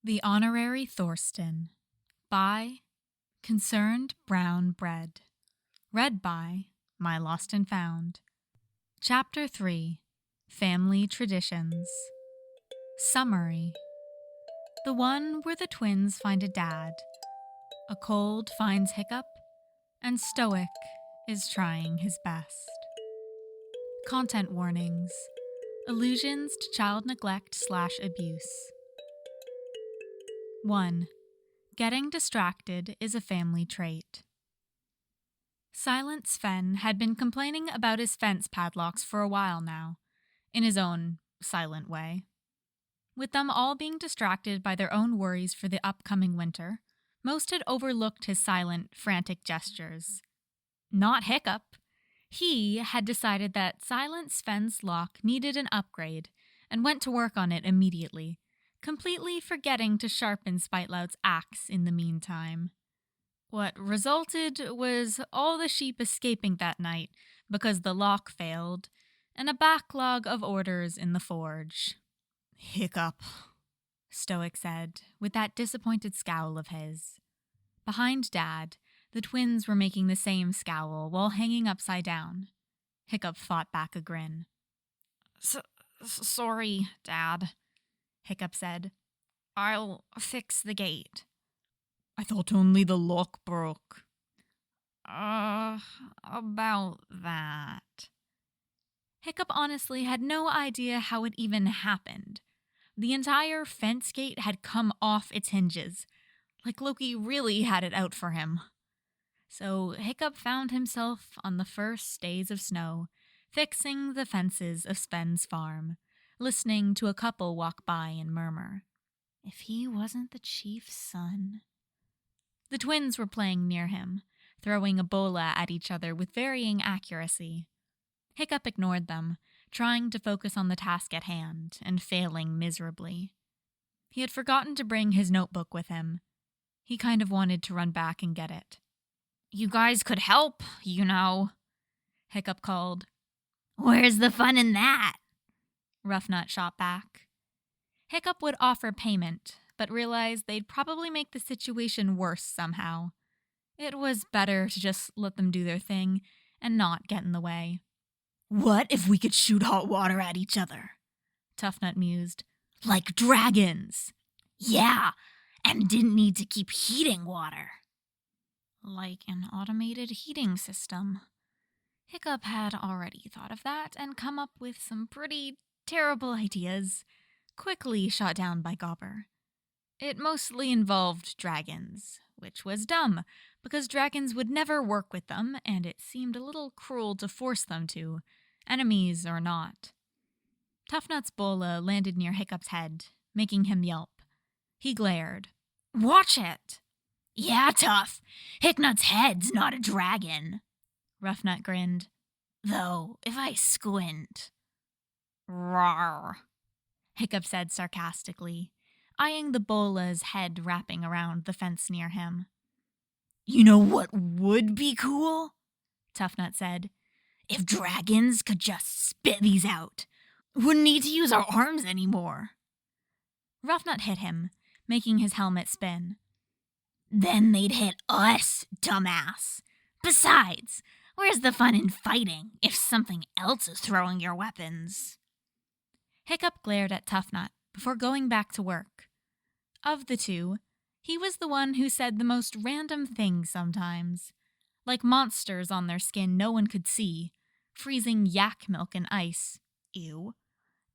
The Honourary Thorston by Concerned Brown Bread. Read by My Lost and Found. Chapter 3. Family Traditions. Summary. The one where the twins find a dad, a cold finds Hiccup, and Stoick is trying his best. Content warnings. Allusions to child neglect/abuse. 1. Getting distracted is a family trait. Silent Sven had been complaining about his fence padlocks for a while now, in his own silent way. With them all being distracted by their own worries for the upcoming winter, most had overlooked his silent, frantic gestures. Not Hiccup. He had decided that Silent Sven's lock needed an upgrade and went to work on it immediately, completely forgetting to sharpen Spitelout's axe in the meantime. What resulted was all the sheep escaping that night because the lock failed, and a backlog of orders in the forge. "Hiccup," Stoick said, with that disappointed scowl of his. Behind Dad, the twins were making the same scowl while hanging upside down. Hiccup fought back a grin. Sorry, Dad," Hiccup said. "I'll fix the gate." "I thought only the lock broke." About that." Hiccup honestly had no idea how it even happened. The entire fence gate had come off its hinges, like Loki really had it out for him. So Hiccup found himself on the first days of snow, fixing the fences of Sven's farm, listening to a couple walk by and murmur, "If he wasn't the chief's son." The twins were playing near him, throwing a bola at each other with varying accuracy. Hiccup ignored them, trying to focus on the task at hand, and failing miserably. He had forgotten to bring his notebook with him. He kind of wanted to run back and get it. "You guys could help, you know," Hiccup called. "Where's the fun in that?" Ruffnut shot back. Hiccup would offer payment, but realized they'd probably make the situation worse somehow. It was better to just let them do their thing and not get in the way. "What if we could shoot hot water at each other?" Tuffnut mused. "Like dragons." "Yeah, and didn't need to keep heating water." "Like an automated heating system." Hiccup had already thought of that and come up with some pretty terrible ideas, quickly shot down by Gobber. It mostly involved dragons, which was dumb, because dragons would never work with them, and it seemed a little cruel to force them to, enemies or not. Tuffnut's bola landed near Hiccup's head, making him yelp. He glared. "Watch it!" "Yeah, Tuff. Hicknut's head's not a dragon." Ruffnut grinned. "Though, if I squint." "Rawr," Hiccup said sarcastically, eyeing the bola's head wrapping around the fence near him. "You know what would be cool?" Tuffnut said. "If dragons could just spit these out. Wouldn't need to use our arms anymore." Ruffnut hit him, making his helmet spin. "Then they'd hit us, dumbass. Besides, where's the fun in fighting if something else is throwing your weapons?" Hiccup glared at Tuffnut before going back to work. Of the two, he was the one who said the most random things sometimes, like monsters on their skin no one could see, freezing yak milk in ice, ew,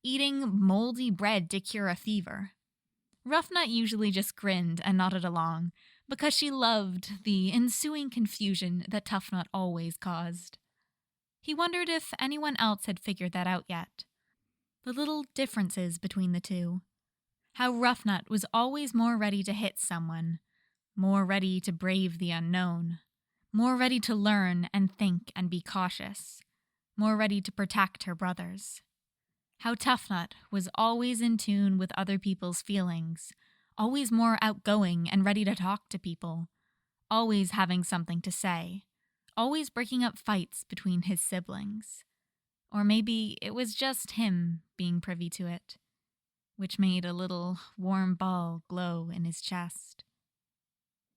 eating moldy bread to cure a fever. Ruffnut usually just grinned and nodded along, because she loved the ensuing confusion that Tuffnut always caused. He wondered if anyone else had figured that out yet. The little differences between the two. How Ruffnut was always more ready to hit someone, more ready to brave the unknown, more ready to learn and think and be cautious, more ready to protect her brothers. How Tuffnut was always in tune with other people's feelings, always more outgoing and ready to talk to people, always having something to say, always breaking up fights between his siblings. Or maybe it was just him being privy to it. which made a little warm ball glow in his chest.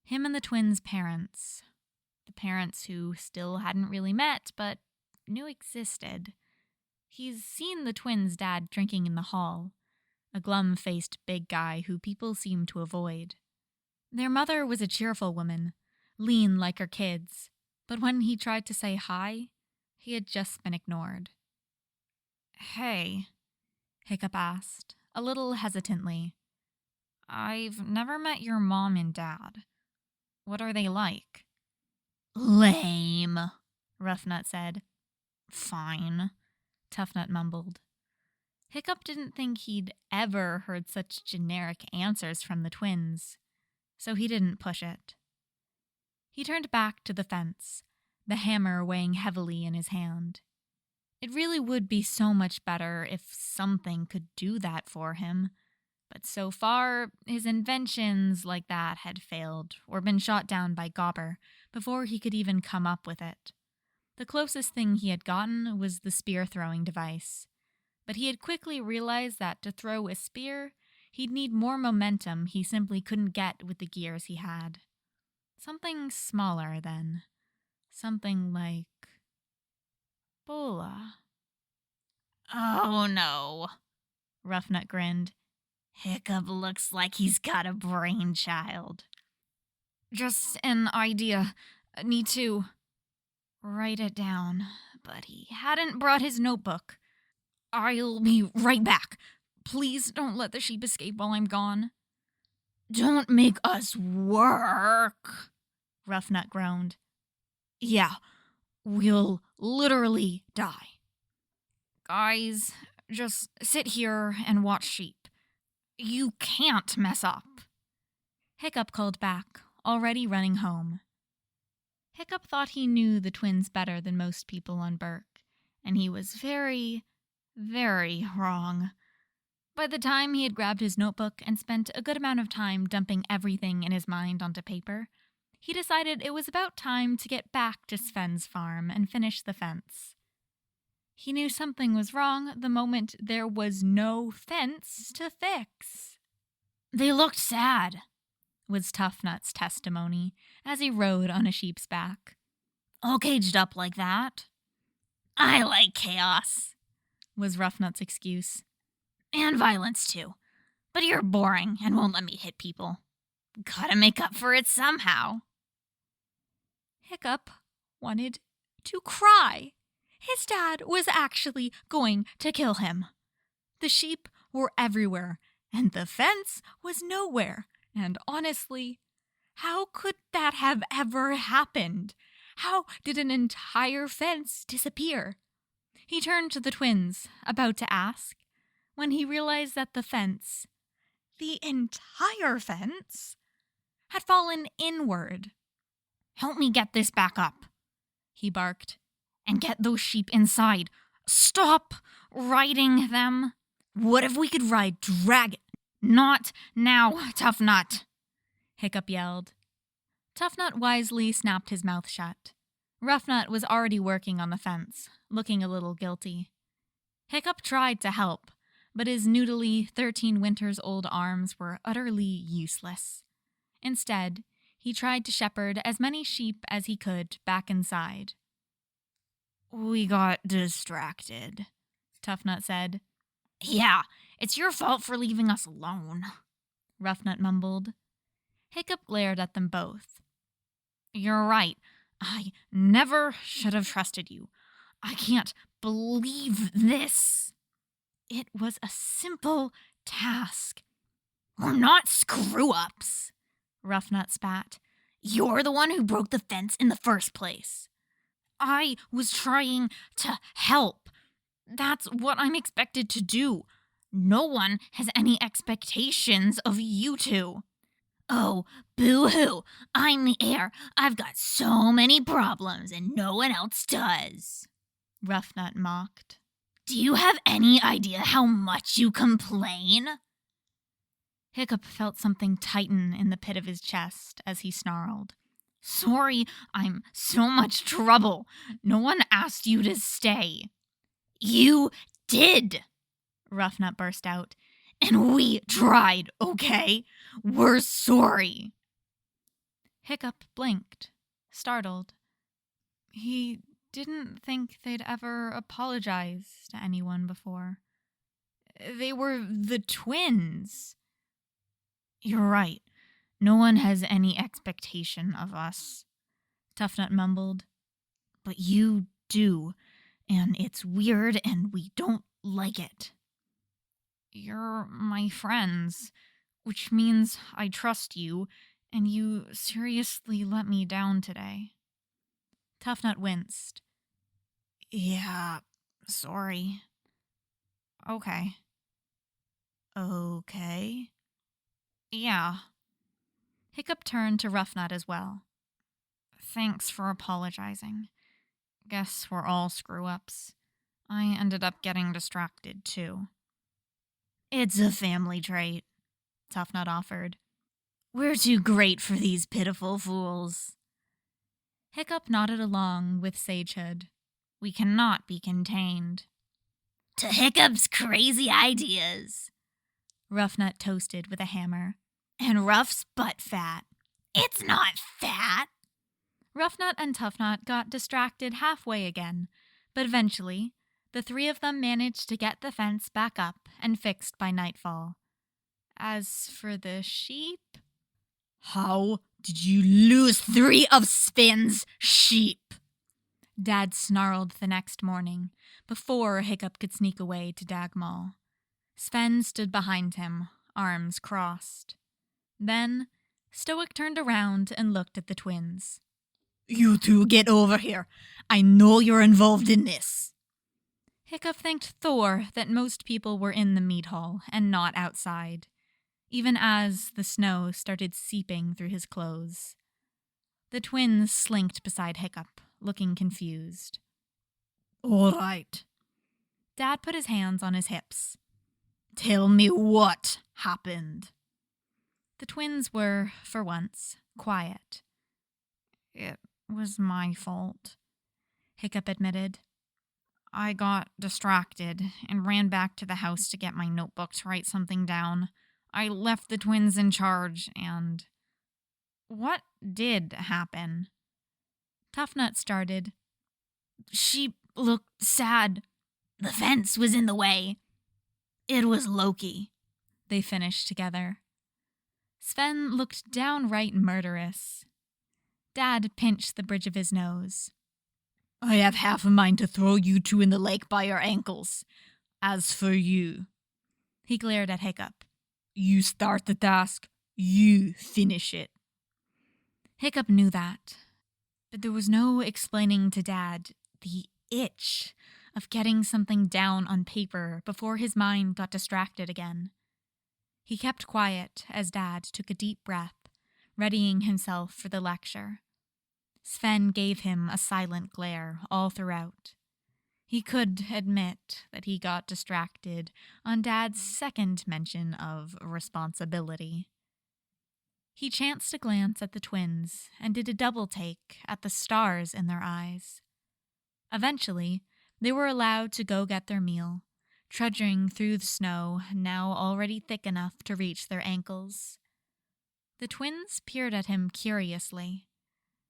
Him and the twins' parents, the parents who still hadn't really met but knew existed. He's seen the twins' dad drinking in the hall, a glum-faced big guy who people seemed to avoid. Their mother was a cheerful woman, lean like her kids, but when he tried to say hi, he had just been ignored. "Hey," Hiccup asked, a little hesitantly. "I've never met your mom and dad. What are they like?" "Lame," Ruffnut said. "Fine," Tuffnut mumbled. Hiccup didn't think he'd ever heard such generic answers from the twins, so he didn't push it. He turned back to the fence, the hammer weighing heavily in his hand. It really would be so much better if something could do that for him, but so far his inventions like that had failed or been shot down by Gobber before he could even come up with it. The closest thing he had gotten was the spear-throwing device, but he had quickly realized that to throw a spear, he'd need more momentum he simply couldn't get with the gears he had. Something smaller, then. Something like Bola. "Oh no," Ruffnut grinned. "Hiccup looks like he's got a brainchild." "Just an idea. Need to write it down." But he hadn't brought his notebook. "I'll be right back. Please don't let the sheep escape while I'm gone." "Don't make us work," Ruffnut groaned. "Yeah, we'll literally die." "Guys, just sit here and watch sheep. You can't mess up." Hiccup called back, already running home. Hiccup thought he knew the twins better than most people on Berk, and he was very, very wrong. By the time he had grabbed his notebook and spent a good amount of time dumping everything in his mind onto paper, he decided it was about time to get back to Sven's farm and finish the fence. He knew something was wrong the moment there was no fence to fix. "They looked sad," was Tuffnut's testimony as he rode on a sheep's back. "All caged up like that." "I like chaos," was Ruffnut's excuse. "And violence, too. But you're boring and won't let me hit people. Gotta make up for it somehow." Hiccup wanted to cry. His dad was actually going to kill him. The sheep were everywhere, and the fence was nowhere. And honestly, how could that have ever happened? How did an entire fence disappear? He turned to the twins, about to ask, when he realized that the fence, the entire fence, had fallen inward. "Help me get this back up," he barked, "and get those sheep inside. Stop riding them. What if we could ride dragon?" "Not now, Tuffnut," Hiccup yelled. Tuffnut wisely snapped his mouth shut. Ruffnut was already working on the fence, looking a little guilty. Hiccup tried to help, but his noodly 13 winters old arms were utterly useless. Instead, he tried to shepherd as many sheep as he could back inside. "We got distracted," Tuffnut said. "Yeah, it's your fault for leaving us alone," Ruffnut mumbled. Hiccup glared at them both. "You're right. I never should have trusted you. I can't believe this." "It was a simple task." "We're not screw-ups," Ruffnut spat. "You're the one who broke the fence in the first place." "I was trying to help. That's what I'm expected to do. No one has any expectations of you two." "Oh, boo-hoo. I'm the heir. I've got so many problems and no one else does," Ruffnut mocked. "Do you have any idea how much you complain?" Hiccup felt something tighten in the pit of his chest as he snarled. "Sorry, I'm so much trouble. No one asked you to stay." "You did," Ruffnut burst out. And we tried, okay? We're sorry. Hiccup blinked, startled. He didn't think they'd ever apologize to anyone before. They were the twins. You're right. No one has any expectation of us, Tuffnut mumbled. But you do, and it's weird and we don't like it. You're my friends, which means I trust you, and you seriously let me down today. Tuffnut winced. Yeah, sorry. Okay. Okay. Yeah. Hiccup turned to Ruffnut as well. Thanks for apologizing. Guess we're all screw-ups. I ended up getting distracted, too. It's a family trait, Tuffnut offered. We're too great for these pitiful fools. Hiccup nodded along with Sagehood. We cannot be contained. To Hiccup's crazy ideas, Ruffnut toasted with a hammer. And Ruff's butt fat. It's not fat. Ruffnut and Tuffnut got distracted halfway again, but eventually, the three of them managed to get the fence back up and fixed by nightfall. As for the sheep... How did you lose 3 of Sven's sheep? Dad snarled the next morning, before Hiccup could sneak away to Dagmall. Sven stood behind him, arms crossed. Then, Stoick turned around and looked at the twins. You two get over here. I know you're involved in this. Hiccup thanked Thor that most people were in the meat hall and not outside, even as the snow started seeping through his clothes. The twins slinked beside Hiccup, looking confused. All right. Dad put his hands on his hips. Tell me what happened. The twins were, for once, quiet. It was my fault, Hiccup admitted. I got distracted and ran back to the house to get my notebook to write something down. I left the twins in charge and... What did happen? Tuffnut started. She looked sad. The fence was in the way. It was Loki, they finished together. Sven looked downright murderous. Dad pinched the bridge of his nose. I have half a mind to throw you two in the lake by your ankles. As for you, he glared at Hiccup. You start the task, you finish it. Hiccup knew that, but there was no explaining to Dad the itch of getting something down on paper before his mind got distracted again. He kept quiet as Dad took a deep breath, readying himself for the lecture. Sven gave him a silent glare all throughout. He could admit that he got distracted on Dad's second mention of responsibility. He chanced to glance at the twins and did a double take at the stars in their eyes. Eventually, they were allowed to go get their meal, trudging through the snow now already thick enough to reach their ankles. The twins peered at him curiously.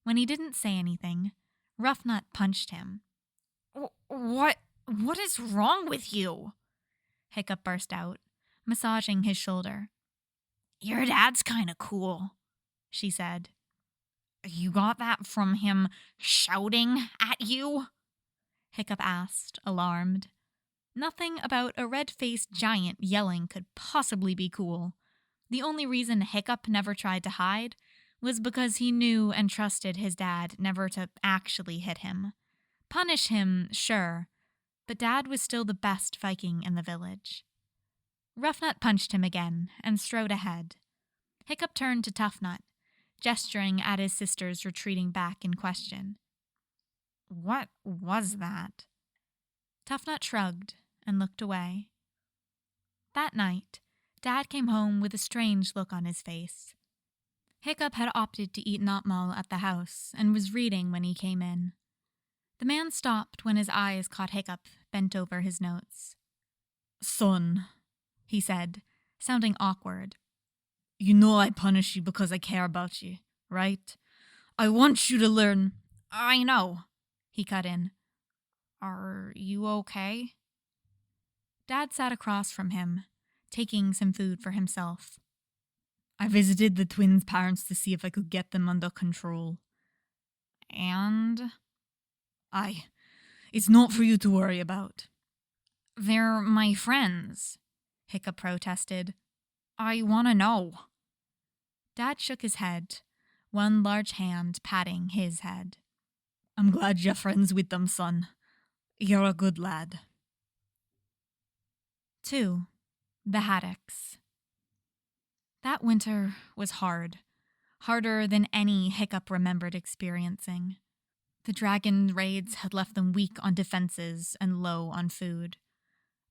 When he didn't say anything, Ruffnut punched him. What is wrong with you? Hiccup burst out, massaging his shoulder. Your dad's kinda cool, she said. You got that from him shouting at you? Hiccup asked, alarmed. Nothing about a red-faced giant yelling could possibly be cool. The only reason Hiccup never tried to hide was because he knew and trusted his dad never to actually hit him. Punish him, sure, but Dad was still the best Viking in the village. Ruffnut punched him again and strode ahead. Hiccup turned to Tuffnut, gesturing at his sisters retreating back in question. What was that? Tuffnut shrugged and looked away. That night, Dad came home with a strange look on his face. Hiccup had opted to eat Notmal at the house and was reading when he came in. The man stopped when his eyes caught Hiccup bent over his notes. Son, he said, sounding awkward. "You know I punish you because I care about you, right? I want you to learn." "I know," he cut in. "Are you okay?" Dad sat across from him, taking some food for himself. "I visited the twins' parents to see if I could get them under control." "And?" It's not for you to worry about." "They're my friends," Hiccup protested. "I want to know." Dad shook his head, one large hand patting his head. "I'm glad you're friends with them, son. You're a good lad." 2. The Haddocks. That winter was hard. Harder than any Hiccup remembered experiencing. The dragon raids had left them weak on defenses and low on food.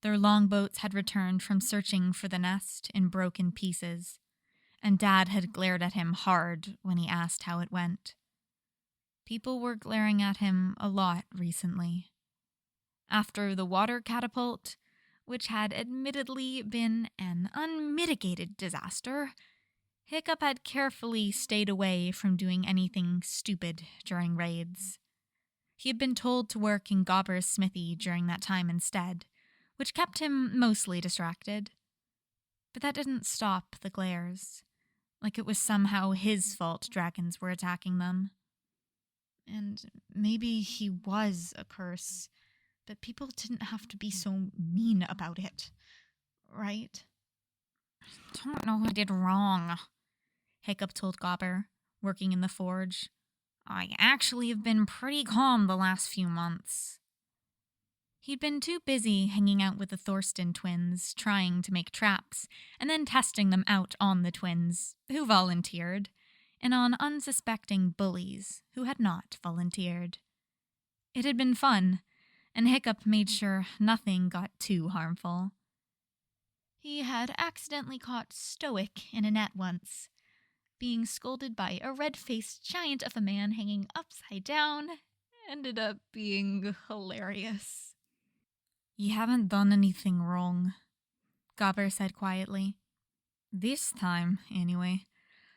Their longboats had returned from searching for the nest in broken pieces, and Dad had glared at him hard when he asked how it went. People were glaring at him a lot recently. After the water catapult, which had admittedly been an unmitigated disaster, Hiccup had carefully stayed away from doing anything stupid during raids. He had been told to work in Gobber's smithy during that time instead, which kept him mostly distracted. But that didn't stop the glares, like it was somehow his fault dragons were attacking them. And maybe he was a curse, but people didn't have to be so mean about it, right? "I don't know what I did wrong," Hiccup told Gobber, working in the forge. "I actually have been pretty calm the last few months." He'd been too busy hanging out with the Thorston twins, trying to make traps, and then testing them out on the twins, who volunteered, and on unsuspecting bullies who had not volunteered. It had been fun, and Hiccup made sure nothing got too harmful. He had accidentally caught Stoick in a net once, being scolded by a red-faced giant of a man hanging upside down. Ended up being hilarious. "You haven't done anything wrong," Gobber said quietly. "This time, anyway.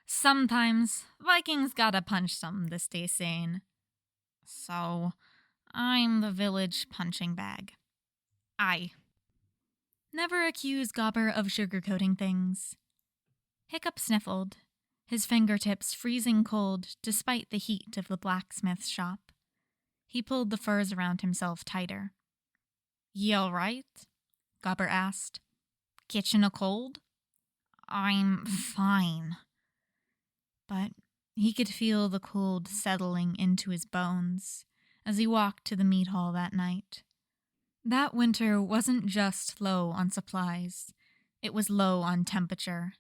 Sometimes Vikings gotta punch something to stay sane. So, I'm the village punching bag. Aye." Never accuse Gobber of sugarcoating things. Hiccup sniffled, his fingertips freezing cold despite the heat of the blacksmith's shop. He pulled the furs around himself tighter. "You all right?" Gobber asked. "Kitchen a cold?" "I'm fine." But he could feel the cold settling into his bones as he walked to the meat hall that night. That winter wasn't just low on supplies. It was low on temperature.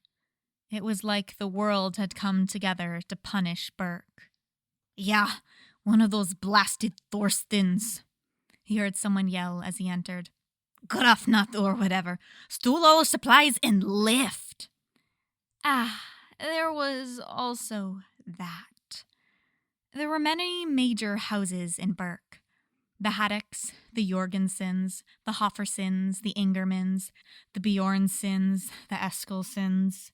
It was like the world had come together to punish Berk. "Yeah, one of those blasted Thorstons," he heard someone yell as he entered. "Ruffnut or whatever. Stole all supplies and left." There was also that. There were many major houses in Berk. The Haddocks, the Jorgensens, the Hoffersons, the Ingermans, the Bjornsons, the Eskilsons.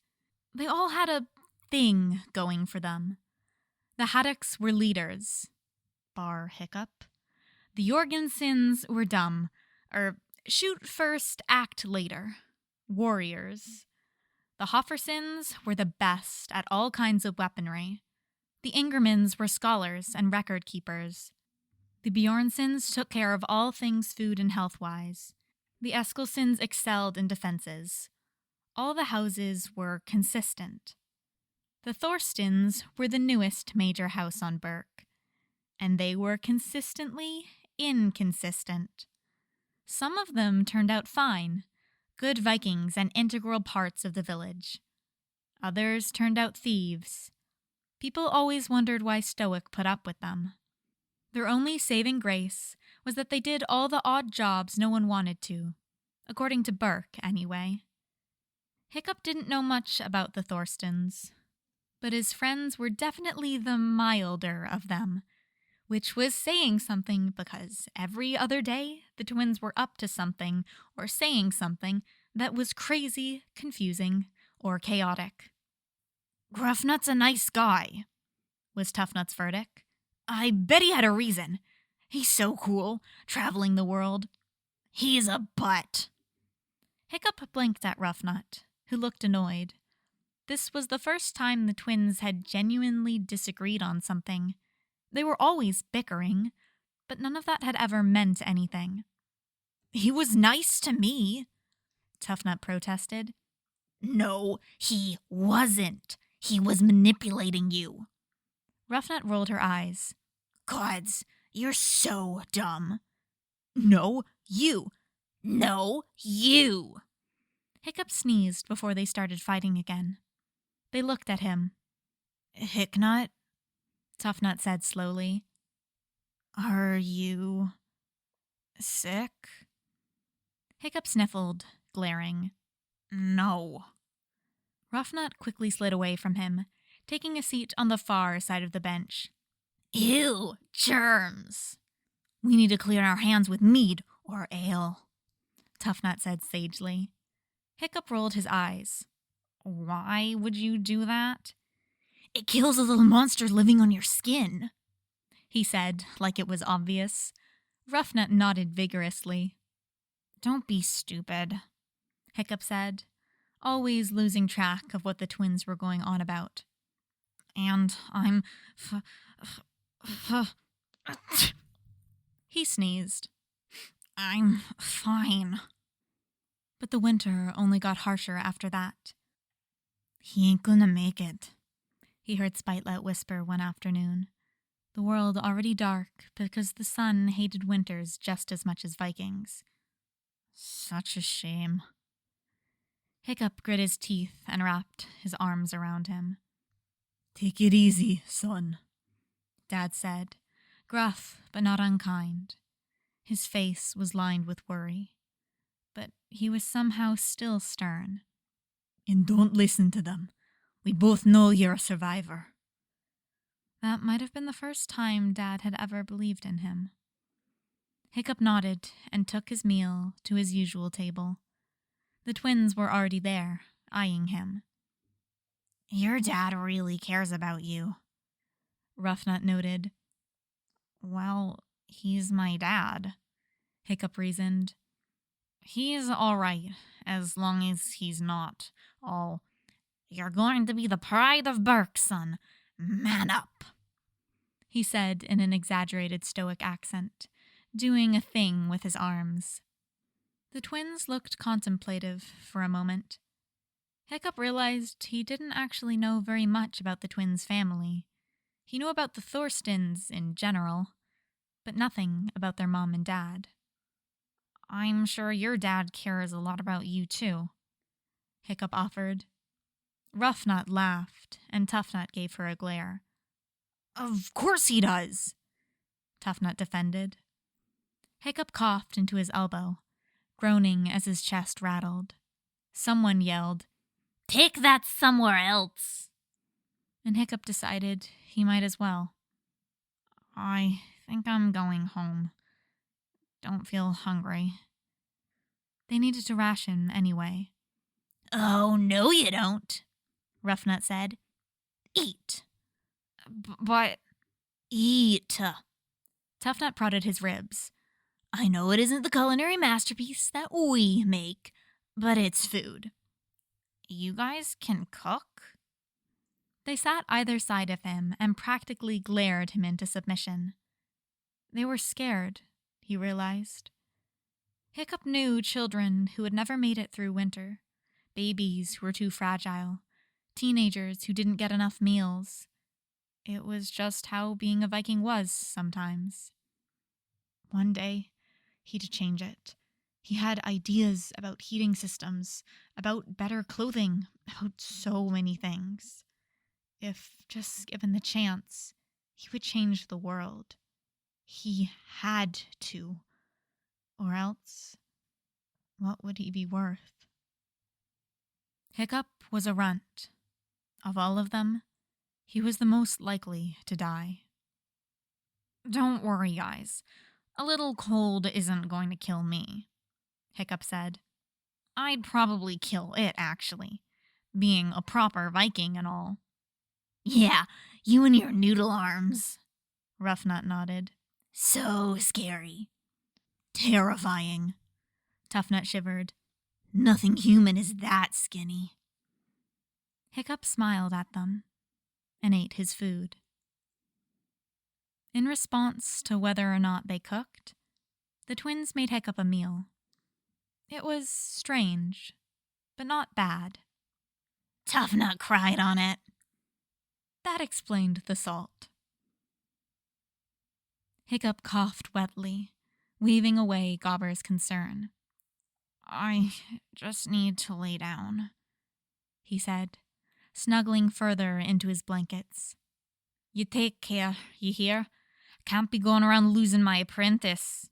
They all had a thing going for them. The Haddocks were leaders, bar Hiccup. The Jorgensens were dumb, shoot first, act later. Warriors. The Hoffersons were the best at all kinds of weaponry. The Ingermans were scholars and record keepers. The Bjornsons took care of all things food and health-wise. The Eskilsons excelled in defenses. All the houses were consistent. The Thorstons were the newest major house on Berk, and they were consistently inconsistent. Some of them turned out fine, good Vikings and integral parts of the village. Others turned out thieves. People always wondered why Stoick put up with them. Their only saving grace was that they did all the odd jobs no one wanted to, according to Berk, anyway. Hiccup didn't know much about the Thorstons, but his friends were definitely the milder of them, which was saying something because every other day the twins were up to something or saying something that was crazy, confusing, or chaotic. "Ruffnut's a nice guy," was Tuffnut's verdict. "I bet he had a reason. He's so cool, traveling the world. He's a butt." Hiccup blinked at Ruffnut, who looked annoyed. This was the first time the twins had genuinely disagreed on something. They were always bickering, but none of that had ever meant anything. "He was nice to me," Tuffnut protested. "No, he wasn't. He was manipulating you." Ruffnut rolled her eyes. "Gods, you're so dumb." "No, you." "No, you." Hiccup sneezed before they started fighting again. They looked at him. "Hicknut," Tuffnut said slowly. "Are you sick?" Hiccup sniffled, glaring. "No." Ruffnut quickly slid away from him, taking a seat on the far side of the bench. "Ew, germs." "We need to clear our hands with mead or ale," Tuffnut said sagely. Hiccup rolled his eyes. "Why would you do that?" "It kills the little monsters living on your skin," he said, like it was obvious. Ruffnut nodded vigorously. "Don't be stupid," Hiccup said, always losing track of what the twins were going on about. "And I'm he sneezed. "I'm fine." But the winter only got harsher after that. "He ain't gonna make it," he heard Spitelet whisper one afternoon. The world already dark because the sun hated winters just as much as Vikings. "Such a shame." Hiccup grit his teeth and wrapped his arms around him. "Take it easy, son," Dad said, gruff but not unkind. His face was lined with worry, but he was somehow still stern. "And don't listen to them. We both know you're a survivor." That might have been the first time Dad had ever believed in him. Hiccup nodded and took his meal to his usual table. The twins were already there, eyeing him. "Your dad really cares about you," Ruffnut noted. "Well, he's my dad," Hiccup reasoned. "He's all right, as long as he's not all, 'You're going to be the pride of Berk, son. Man up,'" he said in an exaggerated stoic accent, doing a thing with his arms. The twins looked contemplative for a moment. Hiccup realized he didn't actually know very much about the twins' family. He knew about the Thorstons in general, but nothing about their mom and dad. "I'm sure your dad cares a lot about you, too," Hiccup offered. Ruffnut laughed, and Tuffnut gave her a glare. "Of course he does," Tuffnut defended. Hiccup coughed into his elbow, groaning as his chest rattled. Someone yelled, "Take that somewhere else!" And Hiccup decided he might as well. "I think I'm going home. Don't feel hungry." They needed to ration anyway. "Oh, no you don't," Ruffnut said. "Eat." "But—" "Eat." Tuffnut prodded his ribs. "I know it isn't the culinary masterpiece that we make, but it's food. You guys can cook?" They sat either side of him and practically glared him into submission. They were scared, he realized. Hiccup knew children who had never made it through winter, babies who were too fragile, teenagers who didn't get enough meals. It was just how being a Viking was sometimes. One day, he'd change it. He had ideas about heating systems, about better clothing, about so many things. If just given the chance, he would change the world. He had to. Or else, what would he be worth? Hiccup was a runt. Of all of them, he was the most likely to die. "Don't worry, guys. A little cold isn't going to kill me," Hiccup said. I'd probably kill it, actually, being a proper Viking and all. Yeah, you and your noodle arms, Ruffnut nodded. So scary. Terrifying, Tuffnut shivered. Nothing human is that skinny. Hiccup smiled at them and ate his food. In response to whether or not they cooked, the twins made Hiccup a meal. It was strange, but not bad. Tuffnut cried on it. That explained the salt. Hiccup coughed wetly, weaving away Gobber's concern. I just need to lay down, he said, snuggling further into his blankets. You take care, you hear? Can't be going around losing my apprentice.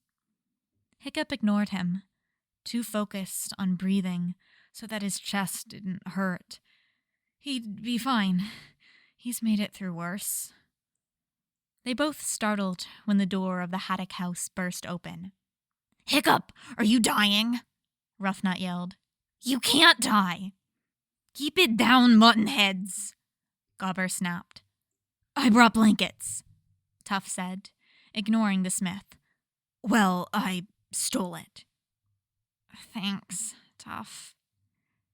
Hiccup ignored him, too focused on breathing so that his chest didn't hurt. He'd be fine. He's made it through worse. They both startled when the door of the Haddock house burst open. Hiccup, are you dying? Ruffnut yelled. You can't die. Keep it down, mutton heads, Gobber snapped. I brought blankets, Tuff said, ignoring the smith. Well, I stole it. Thanks, Tuff,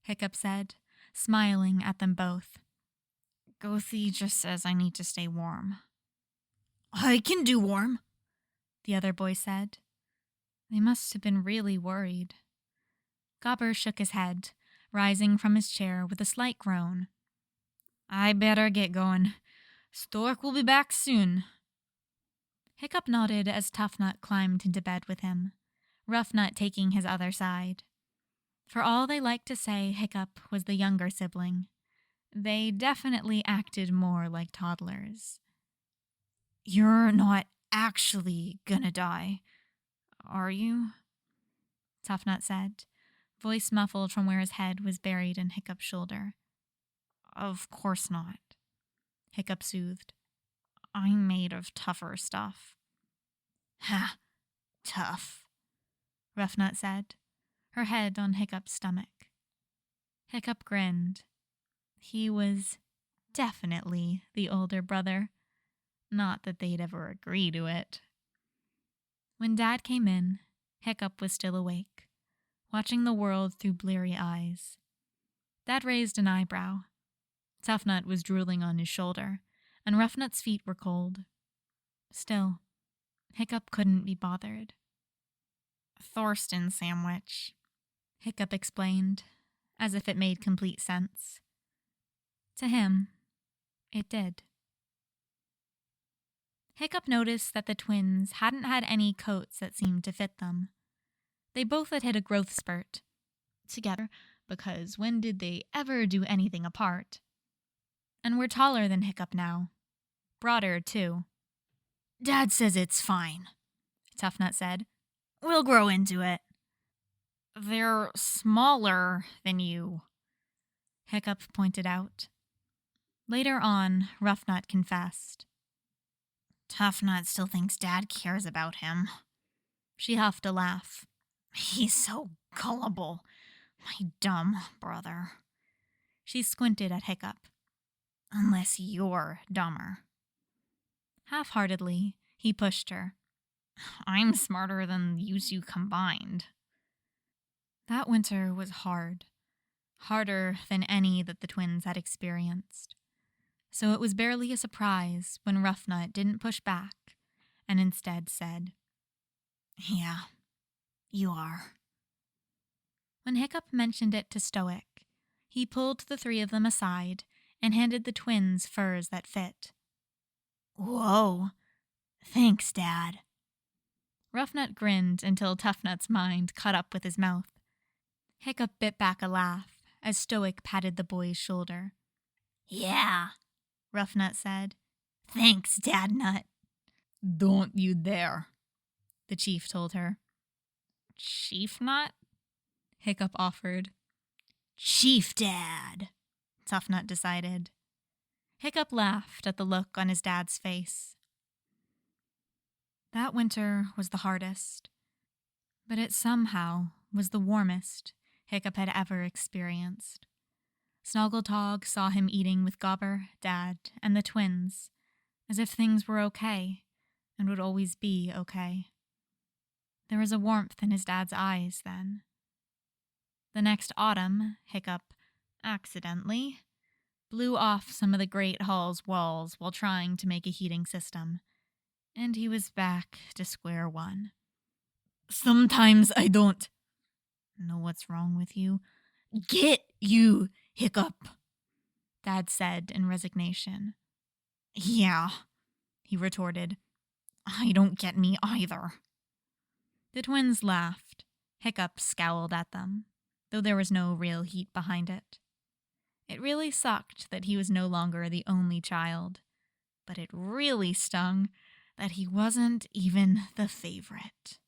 Hiccup said, smiling at them both. Gothi just says I need to stay warm. I can do warm, the other boy said. They must have been really worried. Gobber shook his head, rising from his chair with a slight groan. I better get going. Stoick will be back soon. Hiccup nodded as Tuffnut climbed into bed with him, Ruffnut taking his other side. For all they liked to say Hiccup was the younger sibling, they definitely acted more like toddlers. You're not actually gonna die, are you? Tuffnut said, voice muffled from where his head was buried in Hiccup's shoulder. Of course not, Hiccup soothed. I'm made of tougher stuff. Ha, tough, Ruffnut said, her head on Hiccup's stomach. Hiccup grinned. He was definitely the older brother. Not that they'd ever agree to it. When Dad came in, Hiccup was still awake, watching the world through bleary eyes. Dad raised an eyebrow. Tuffnut was drooling on his shoulder, and Ruffnut's feet were cold. Still, Hiccup couldn't be bothered. Thorston sandwich, Hiccup explained, as if it made complete sense. To him, it did. Hiccup noticed that the twins hadn't had any coats that seemed to fit them. They both had hit a growth spurt together, because when did they ever do anything apart? And were taller than Hiccup now. Broader, too. Dad says it's fine, Tuffnut said. We'll grow into it. They're smaller than you, Hiccup pointed out. Later on, Ruffnut confessed. Tuffnut still thinks Dad cares about him. She huffed a laugh. He's so gullible. My dumb brother. She squinted at Hiccup. Unless you're dumber. Half-heartedly, he pushed her. I'm smarter than you two combined. That winter was hard. Harder than any that the twins had experienced. So it was barely a surprise when Ruffnut didn't push back and instead said, Yeah, you are. When Hiccup mentioned it to Stoick, he pulled the three of them aside and handed the twins furs that fit. Whoa, thanks, Dad. Ruffnut grinned until Tuffnut's mind caught up with his mouth. Hiccup bit back a laugh as Stoick patted the boy's shoulder. Yeah, Ruffnut said. Thanks, Dadnut. Don't you dare, the chief told her. Chief Nut? Hiccup offered. Chief Dad, Tuffnut decided. Hiccup laughed at the look on his dad's face. That winter was the hardest, but it somehow was the warmest Hiccup had ever experienced. Snoggletog saw him eating with Gobber, Dad, and the twins, as if things were okay, and would always be okay. There was a warmth in his dad's eyes then. The next autumn, Hiccup, accidentally, blew off some of the Great Hall's walls while trying to make a heating system, and he was back to square one. Sometimes I don't know what's wrong with you. Get you, Hiccup, Dad said in resignation. Yeah, he retorted. I don't get me either. The twins laughed. Hiccup scowled at them, though there was no real heat behind it. It really sucked that he was no longer the only child, but it really stung that he wasn't even the favorite.